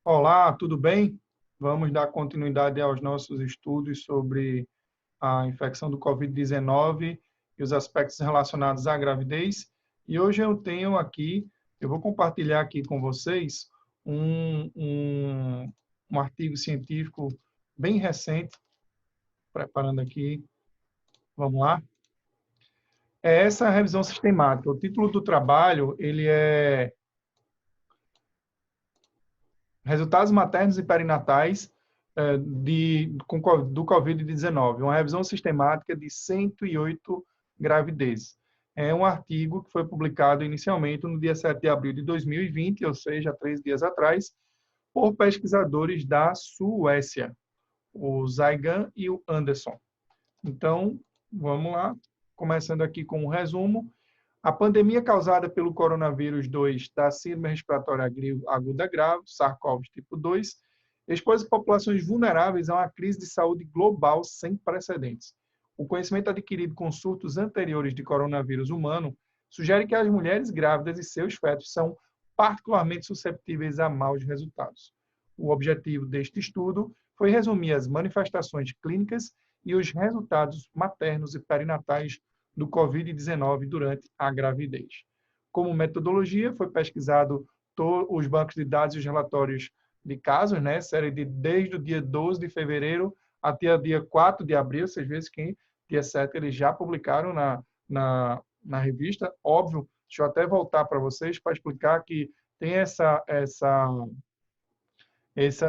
Olá, tudo bem? Vamos dar continuidade aos nossos estudos sobre a infecção do Covid-19 e os aspectos relacionados à gravidez. E hoje eu vou compartilhar aqui com vocês um, um, um artigo científico bem recente, preparando aqui, vamos lá. É essa revisão sistemática. O título do trabalho, ele é Resultados maternos e perinatais do Covid-19, uma revisão sistemática de 108 gravidezes. É um artigo que foi publicado inicialmente no dia 7 de abril de 2020, ou seja, há 3 dias atrás, por pesquisadores da Suécia, o Zygan e o Anderson. Então, vamos lá, começando aqui com um resumo. A pandemia causada pelo coronavírus 2 da síndrome respiratória aguda grave, SARS-CoV tipo 2, expôs populações vulneráveis a uma crise de saúde global sem precedentes. O conhecimento adquirido com surtos anteriores de coronavírus humano sugere que as mulheres grávidas e seus fetos são particularmente susceptíveis a maus resultados. O objetivo deste estudo foi resumir as manifestações clínicas e os resultados maternos e perinatais do Covid-19 durante a gravidez. Como metodologia, foi pesquisado os bancos de dados e os relatórios de casos, né, série desde o dia 12 de fevereiro até o dia 4 de abril, vocês veem que dia 7 eles já publicaram na revista. Óbvio, deixa eu até voltar para vocês para explicar que tem essa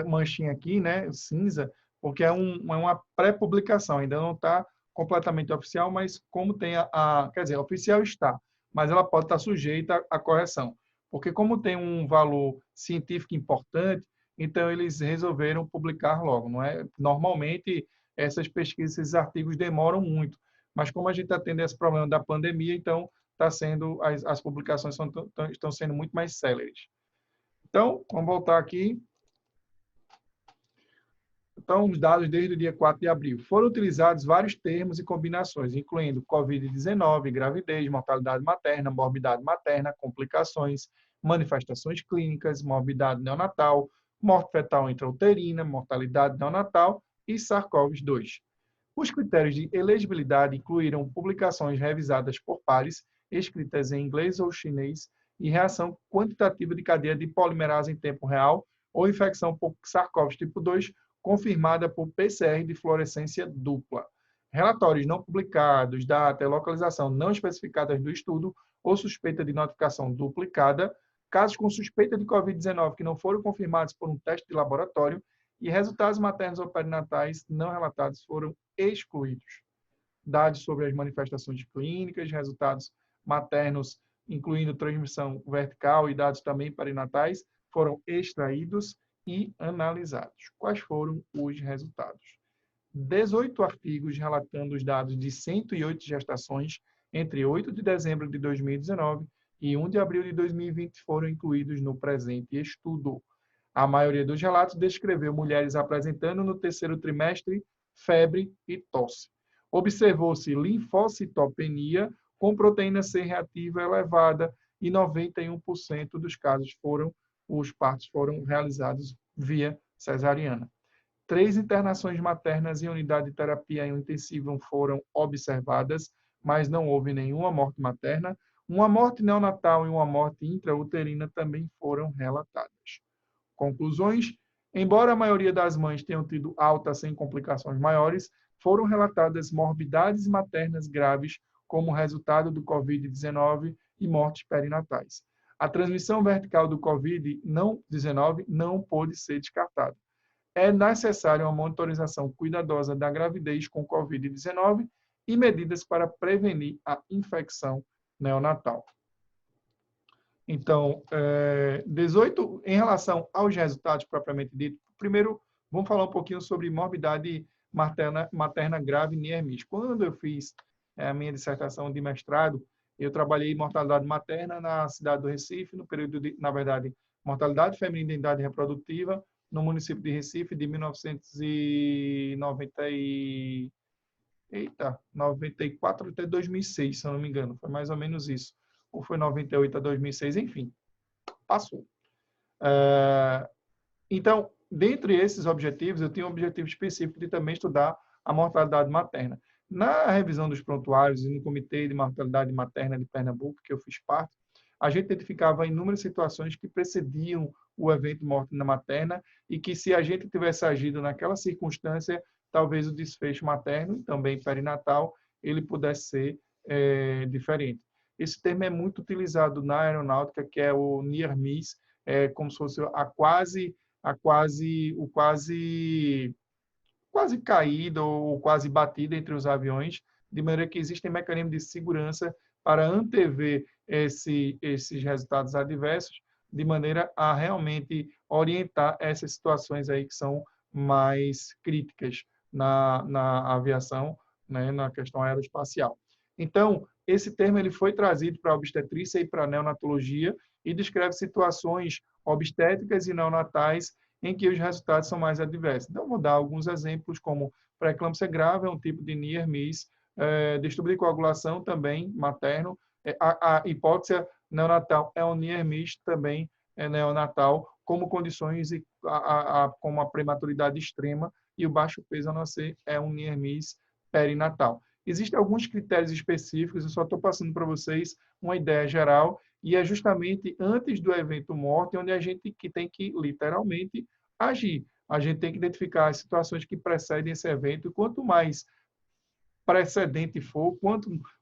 manchinha aqui, né, cinza, porque é uma pré-publicação, ainda não está completamente oficial, mas como tem quer dizer, oficial está, mas ela pode estar sujeita à correção, porque como tem um valor científico importante, então eles resolveram publicar logo, não é? Normalmente essas pesquisas, esses artigos demoram muito, mas como a gente está tendo esse problema da pandemia, então está sendo as publicações estão sendo muito mais céleres. Então, vamos voltar aqui. Então, os dados desde o dia 4 de abril. Foram utilizados vários termos e combinações, incluindo Covid-19, gravidez, mortalidade materna, morbidade materna, complicações, manifestações clínicas, morbidade neonatal, morte fetal intrauterina, mortalidade neonatal e SARS-CoV-2. Os critérios de elegibilidade incluíram publicações revisadas por pares, escritas em inglês ou chinês, e reação quantitativa de cadeia de polimerase em tempo real ou infecção por SARS-CoV tipo 2 confirmada por PCR de fluorescência dupla. Relatórios não publicados, data e localização não especificadas do estudo ou suspeita de notificação duplicada, casos com suspeita de Covid-19 que não foram confirmados por um teste de laboratório e resultados maternos ou perinatais não relatados foram excluídos. Dados sobre as manifestações clínicas, resultados maternos, incluindo transmissão vertical e dados também perinatais, foram extraídos e analisados. Quais foram os resultados? 18 artigos relatando os dados de 108 gestações entre 8 de dezembro de 2019 e 1 de abril de 2020 foram incluídos no presente estudo. A maioria dos relatos descreveu mulheres apresentando no terceiro trimestre febre e tosse. Observou-se linfocitopenia com proteína C reativa elevada e 91% dos casos os partos foram realizados via cesariana. 3 internações maternas em unidade de terapia intensiva foram observadas, mas não houve nenhuma morte materna. Uma morte neonatal e uma morte intrauterina também foram relatadas. Conclusões: embora a maioria das mães tenham tido alta sem complicações maiores, foram relatadas morbidades maternas graves como resultado do Covid-19 e mortes perinatais. A transmissão vertical do Covid-19 não pôde ser descartada. É necessária uma monitorização cuidadosa da gravidez com Covid-19 e medidas para prevenir a infecção neonatal. Então, 18, em relação aos resultados propriamente dito, primeiro, vamos falar um pouquinho sobre morbidade materna grave NIERMIS. Quando eu fiz a minha dissertação de mestrado, eu trabalhei em mortalidade materna na cidade do Recife, no período de, na verdade, mortalidade feminina e idade reprodutiva, no município de Recife, de 1994 até 2006, se eu não me engano. Foi mais ou menos isso. Ou foi 98 a 2006, enfim, passou. Então, dentre esses objetivos, eu tinha um objetivo específico de também estudar a mortalidade materna. Na revisão dos prontuários e no Comitê de Mortalidade Materna de Pernambuco, que eu fiz parte, a gente identificava inúmeras situações que precediam o evento morte na materna e que, se a gente tivesse agido naquela circunstância, talvez o desfecho materno e também perinatal ele pudesse ser diferente. Esse termo é muito utilizado na aeronáutica, que é o near miss, como se fosse quase caída ou quase batida entre os aviões, de maneira que existem mecanismos de segurança para antever esses resultados adversos, de maneira a realmente orientar essas situações aí que são mais críticas na aviação, né, na questão aeroespacial. Então, esse termo ele foi trazido para a obstetrícia e para a neonatologia e descreve situações obstétricas e neonatais em que os resultados são mais adversos. Então, vou dar alguns exemplos, como pré-eclâmpsia grave, é um tipo de near miss, distúrbio de coagulação também, materno, a hipóxia neonatal é um near miss também neonatal, como condições como a prematuridade extrema e o baixo peso a nascer é um near miss perinatal. Existem alguns critérios específicos, eu só estou passando para vocês uma ideia geral, e é justamente antes do evento morte onde a gente que tem que, literalmente, agir. A gente tem que identificar as situações que precedem esse evento, e quanto mais precedente for,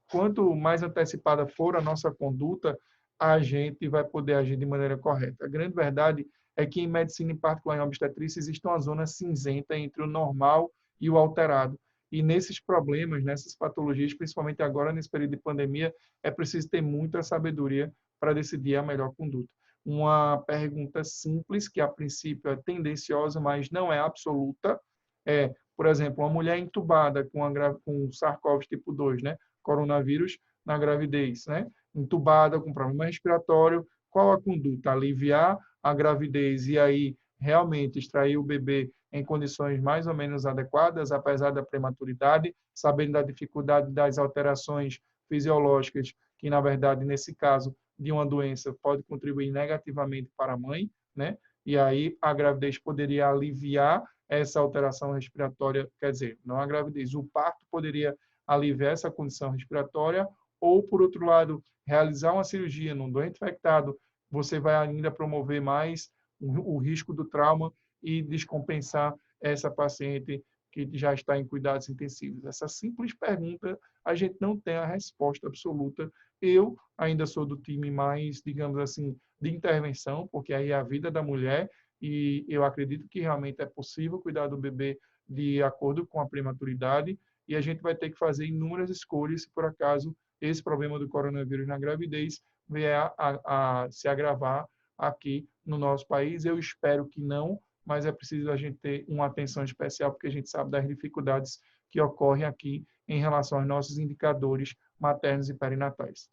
quanto mais antecipada for a nossa conduta, a gente vai poder agir de maneira correta. A grande verdade é que em medicina, em particular em obstetrícia, existe uma zona cinzenta entre o normal e o alterado. E nesses problemas, nessas patologias, principalmente agora nesse período de pandemia, é preciso ter muita sabedoria para decidir a melhor conduta. Uma pergunta simples, que a princípio é tendenciosa, mas não é absoluta, é, por exemplo, uma mulher entubada com SARS-CoV tipo 2, né? Coronavírus na gravidez, né? Entubada com problema respiratório, qual a conduta? Aliviar a gravidez e aí realmente extrair o bebê em condições mais ou menos adequadas, apesar da prematuridade, sabendo da dificuldade das alterações fisiológicas, que, na verdade, nesse caso de uma doença, pode contribuir negativamente para a mãe, né? E aí a gravidez poderia aliviar essa alteração respiratória, quer dizer, não a gravidez, o parto poderia aliviar essa condição respiratória, ou, por outro lado, realizar uma cirurgia num doente infectado, você vai ainda promover mais o risco do trauma e descompensar essa paciente que já está em cuidados intensivos. Essa simples pergunta, a gente não tem a resposta absoluta. Eu ainda sou do time mais, digamos assim, de intervenção, porque aí é a vida da mulher, e eu acredito que realmente é possível cuidar do bebê de acordo com a prematuridade, e a gente vai ter que fazer inúmeras escolhas se por acaso esse problema do coronavírus na gravidez vier a se agravar aqui no nosso país. Eu espero que não, mas é preciso a gente ter uma atenção especial, porque a gente sabe das dificuldades que ocorrem aqui em relação aos nossos indicadores maternos e perinatais.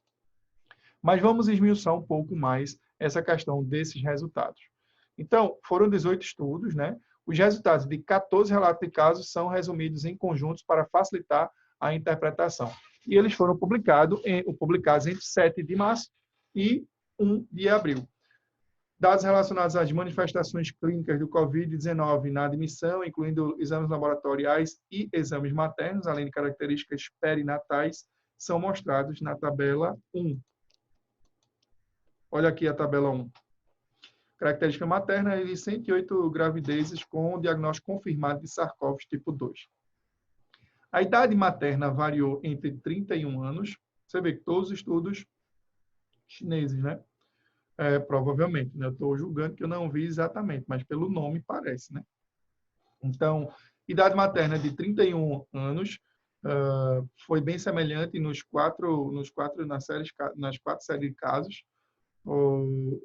Mas vamos esmiuçar um pouco mais essa questão desses resultados. Então, foram 18 estudos, né? Os resultados de 14 relatos de casos são resumidos em conjuntos para facilitar a interpretação. E eles foram publicados entre 7 de março e 1 de abril. Dados relacionados às manifestações clínicas do COVID-19 na admissão, incluindo exames laboratoriais e exames maternos, além de características perinatais, são mostrados na tabela 1. Olha aqui a tabela 1. Característica materna de 108 gravidezes com diagnóstico confirmado de SARS-CoV tipo 2. A idade materna variou entre 31 anos. Você vê que todos os estudos chineses, né? Provavelmente, né? Eu estou julgando que eu não vi exatamente, mas pelo nome parece, né? Então, idade materna de 31 anos, foi bem semelhante nas quatro séries de casos.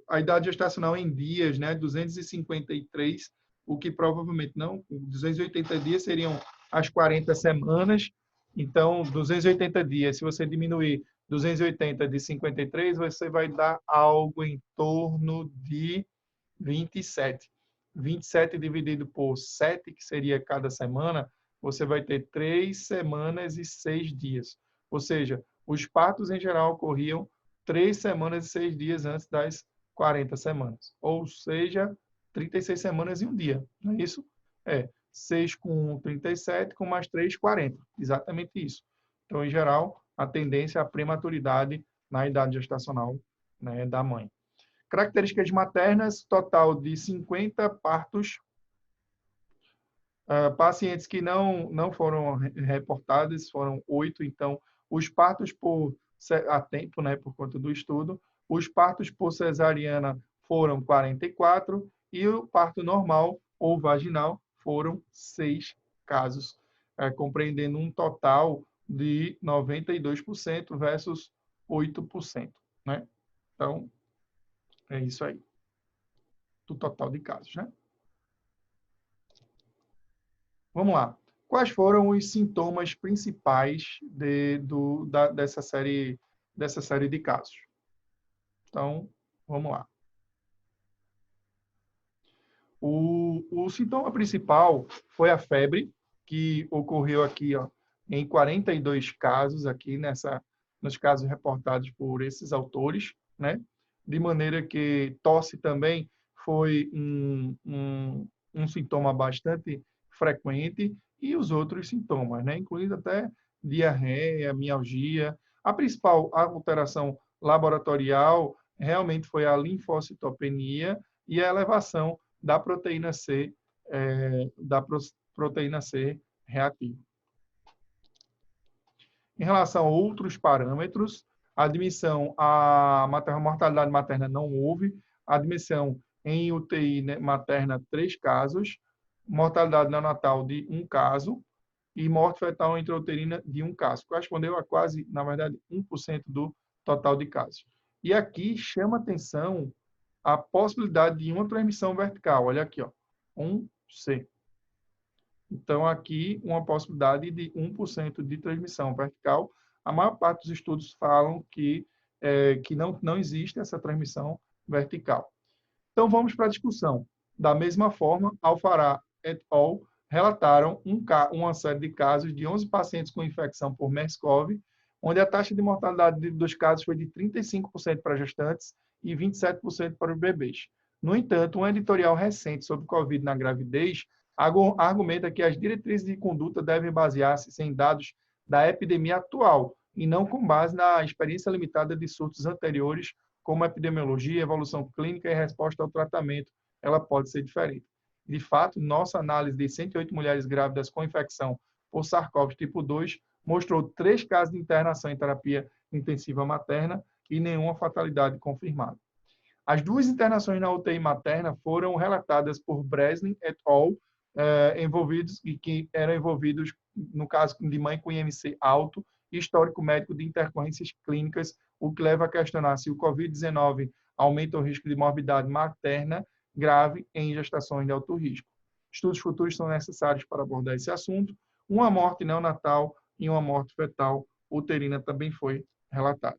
A idade gestacional em dias, né, 253, o que provavelmente não, 280 dias seriam as 40 semanas. Então, 280 dias, se você diminuir 280 de 53, você vai dar algo em torno de 27. 27 dividido por 7, que seria cada semana, você vai ter 3 semanas e 6 dias. Ou seja, os partos em geral ocorriam 3 semanas e 6 dias antes das 40 semanas. Ou seja, 36 semanas e um dia, não é isso? 6 com 37, com mais 3, 40. Exatamente isso. Então, em geral, a tendência é a prematuridade na idade gestacional, né, da mãe. Características maternas, total de 50 partos. Pacientes que não foram reportados, foram 8. Então, os partos a tempo, né, por conta do estudo, os partos por cesariana foram 44 e o parto normal ou vaginal foram 6 casos, compreendendo um total de 92% versus 8%, né? Então, é isso aí, do total de casos, né? Vamos lá. Quais foram os sintomas principais dessa série de casos? Então, vamos lá. O sintoma principal foi a febre, que ocorreu aqui, ó, em 42 casos, aqui nos casos reportados por esses autores, né? De maneira que tosse também foi um sintoma bastante frequente, e os outros sintomas, né? Incluindo até diarreia, mialgia. A principal alteração laboratorial realmente foi a linfocitopenia e a elevação da proteína C, proteína C reativa. Em relação a outros parâmetros, a admissão à mortalidade materna não houve, admissão em UTI materna 3 casos, mortalidade neonatal de 1 caso e morte fetal intrauterina de 1 caso. Correspondeu a quase, na verdade, 1% do total de casos. E aqui chama atenção a possibilidade de uma transmissão vertical. Olha aqui, ó, 1C. Então, aqui, uma possibilidade de 1% de transmissão vertical. A maior parte dos estudos falam que não existe essa transmissão vertical. Então, vamos para a discussão. Da mesma forma, Alfará et al. Relataram uma série de casos de 11 pacientes com infecção por MERS-CoV, onde a taxa de mortalidade dos casos foi de 35% para gestantes e 27% para os bebês. No entanto, um editorial recente sobre Covid na gravidez argumenta que as diretrizes de conduta devem basear-se em dados da epidemia atual e não com base na experiência limitada de surtos anteriores, como epidemiologia, evolução clínica e resposta ao tratamento. Ela pode ser diferente. De fato, nossa análise de 108 mulheres grávidas com infecção por SARS-CoV tipo 2 mostrou 3 casos de internação em terapia intensiva materna e nenhuma fatalidade confirmada. As 2 internações na UTI materna foram relatadas por Breslin et al., que eram envolvidos, no caso de mãe com IMC alto e histórico médico de intercorrências clínicas, o que leva a questionar se o COVID-19 aumenta o risco de morbidade materna grave em gestações de alto risco. Estudos futuros são necessários para abordar esse assunto. Uma morte neonatal e uma morte fetal uterina também foi relatada.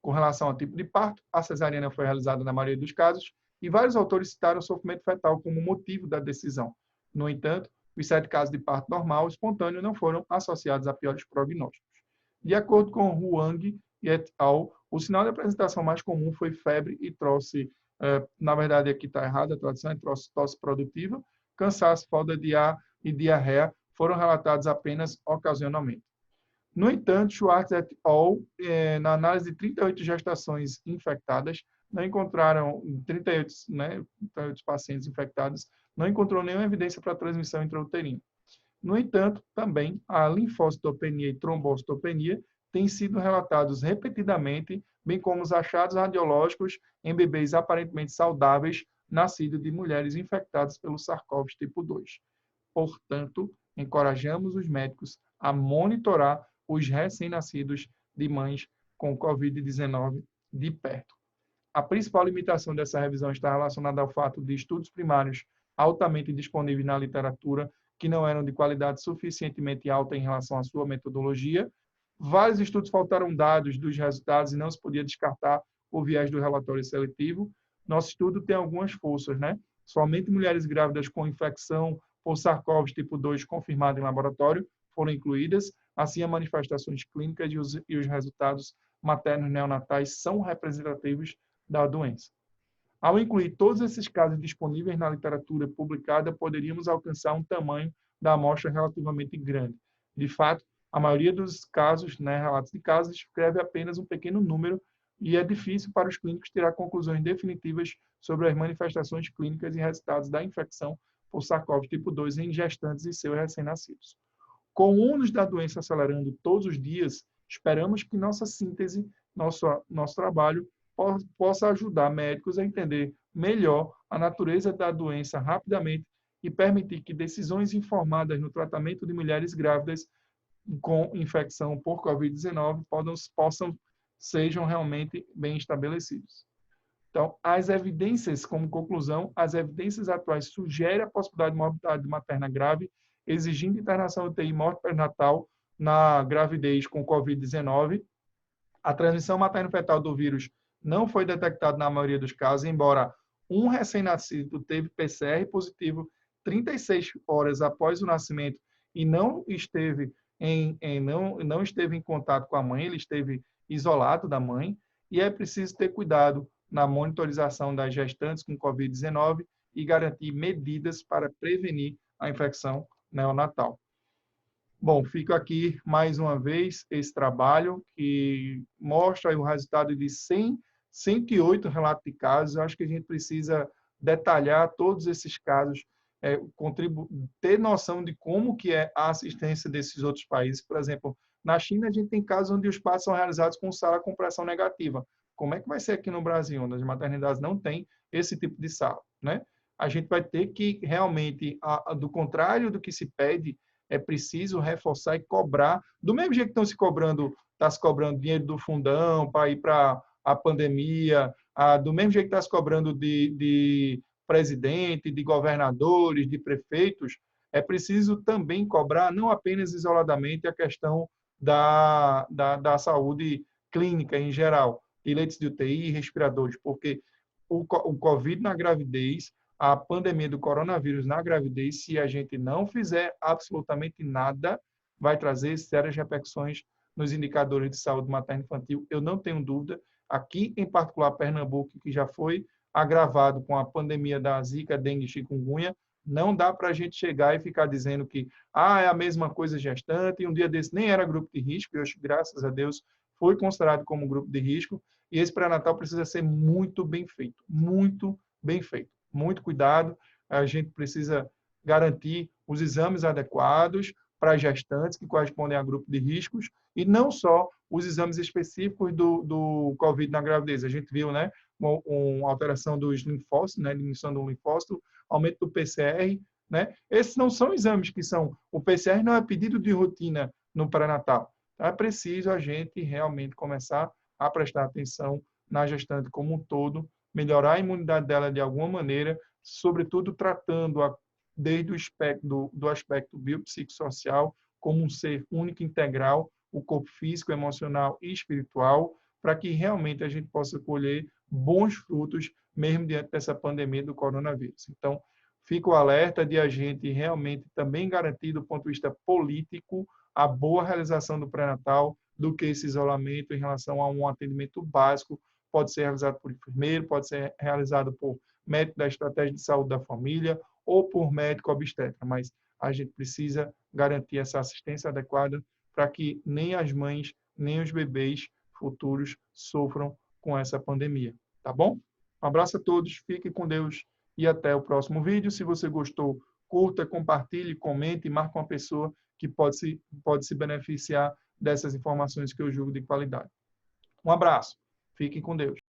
Com relação ao tipo de parto, a cesariana foi realizada na maioria dos casos e vários autores citaram o sofrimento fetal como motivo da decisão. No entanto, os 7 casos de parto normal espontâneo não foram associados a piores prognósticos. De acordo com Huang et al., o sinal de apresentação mais comum foi febre e tosse. Na verdade, aqui está errado, a tradução é tosse produtiva, cansaço, falta de ar e diarreia foram relatados apenas ocasionalmente. No entanto, Schwartz et al., na análise de 38 gestações infectadas, não encontraram 38 pacientes infectados, não encontrou nenhuma evidência para transmissão intrauterina. No entanto, também a linfocitopenia e trombocitopenia têm sido relatados repetidamente, bem como os achados radiológicos em bebês aparentemente saudáveis nascidos de mulheres infectadas pelo SARS-CoV tipo 2. Portanto, encorajamos os médicos a monitorar os recém-nascidos de mães com Covid-19 de perto. A principal limitação dessa revisão está relacionada ao fato de estudos primários altamente disponíveis na literatura que não eram de qualidade suficientemente alta em relação à sua metodologia. Vários estudos faltaram dados dos resultados e não se podia descartar o viés do relatório seletivo. Nosso estudo tem algumas forças, né? Somente mulheres grávidas com infecção por SARS-CoV tipo 2 confirmada em laboratório foram incluídas, assim as manifestações clínicas e os resultados maternos neonatais são representativos da doença. Ao incluir todos esses casos disponíveis na literatura publicada, poderíamos alcançar um tamanho da amostra relativamente grande. De fato, a maioria dos casos, né, relatos de casos, descreve apenas um pequeno número e é difícil para os clínicos tirar conclusões definitivas sobre as manifestações clínicas e resultados da infecção por SARS-CoV tipo 2 em gestantes e seus recém-nascidos. Com o ônus da doença acelerando todos os dias, esperamos que nossa síntese, nosso trabalho, possa ajudar médicos a entender melhor a natureza da doença rapidamente e permitir que decisões informadas no tratamento de mulheres grávidas com infecção por Covid-19 sejam realmente bem estabelecidos. Então, as evidências, como conclusão, as evidências atuais sugerem a possibilidade de morbidade materna grave, exigindo internação UTI e morte perinatal na gravidez com Covid-19. A transmissão materno-fetal do vírus não foi detectada na maioria dos casos, embora um recém-nascido teve PCR positivo 36 horas após o nascimento e não esteve em contato com a mãe, ele esteve isolado da mãe, e é preciso ter cuidado na monitorização das gestantes com Covid-19 e garantir medidas para prevenir a infecção neonatal. Bom, fica aqui mais uma vez esse trabalho que mostra o resultado de 108 relatos de casos. Eu acho que a gente precisa detalhar todos esses casos, ter noção de como que é a assistência desses outros países. Por exemplo, na China a gente tem casos onde os partos são realizados com sala com pressão negativa. Como é que vai ser aqui no Brasil, onde as maternidades não têm esse tipo de sala, né? A gente vai ter que realmente, do contrário do que se pede, é preciso reforçar e cobrar, do mesmo jeito que está se cobrando dinheiro do fundão para ir para a pandemia, do mesmo jeito que está se cobrando de presidente, de governadores, de prefeitos, é preciso também cobrar, não apenas isoladamente, a questão da saúde clínica em geral, de leitos de UTI e respiradores, porque o Covid na gravidez, a pandemia do coronavírus na gravidez, se a gente não fizer absolutamente nada, vai trazer sérias repercussões nos indicadores de saúde materno-infantil. Eu não tenho dúvida. Aqui, em particular, Pernambuco, que já foi agravado com a pandemia da Zika, dengue e chikungunya, não dá para a gente chegar e ficar dizendo que é a mesma coisa gestante, e um dia desse nem era grupo de risco, e hoje, graças a Deus, foi considerado como grupo de risco, e esse pré-natal precisa ser muito bem feito, muito bem feito. Muito cuidado, a gente precisa garantir os exames adequados para gestantes que correspondem a grupo de riscos e não só os exames específicos do COVID na gravidez. A gente viu, né, uma alteração dos linfócitos, né, diminuição do linfócito, aumento do PCR, né? Esses não são exames que são... O PCR não é pedido de rotina no pré-natal. É preciso a gente realmente começar a prestar atenção na gestante como um todo, melhorar a imunidade dela de alguma maneira, sobretudo tratando-a desde do aspecto biopsicossocial como um ser único e integral, o corpo físico, emocional e espiritual, para que realmente a gente possa colher bons frutos, mesmo diante dessa pandemia do coronavírus. Então, fica o alerta de a gente realmente também garantir, do ponto de vista político, a boa realização do pré-natal, do que esse isolamento em relação a um atendimento básico, pode ser realizado por enfermeiro, pode ser realizado por médico da estratégia de saúde da família ou por médico obstetra, mas a gente precisa garantir essa assistência adequada para que nem as mães, nem os bebês futuros sofram com essa pandemia, tá bom? Um abraço a todos, fiquem com Deus e até o próximo vídeo. Se você gostou, curta, compartilhe, comente e marque uma pessoa que pode se beneficiar dessas informações que eu julgo de qualidade. Um abraço. Fiquem com Deus.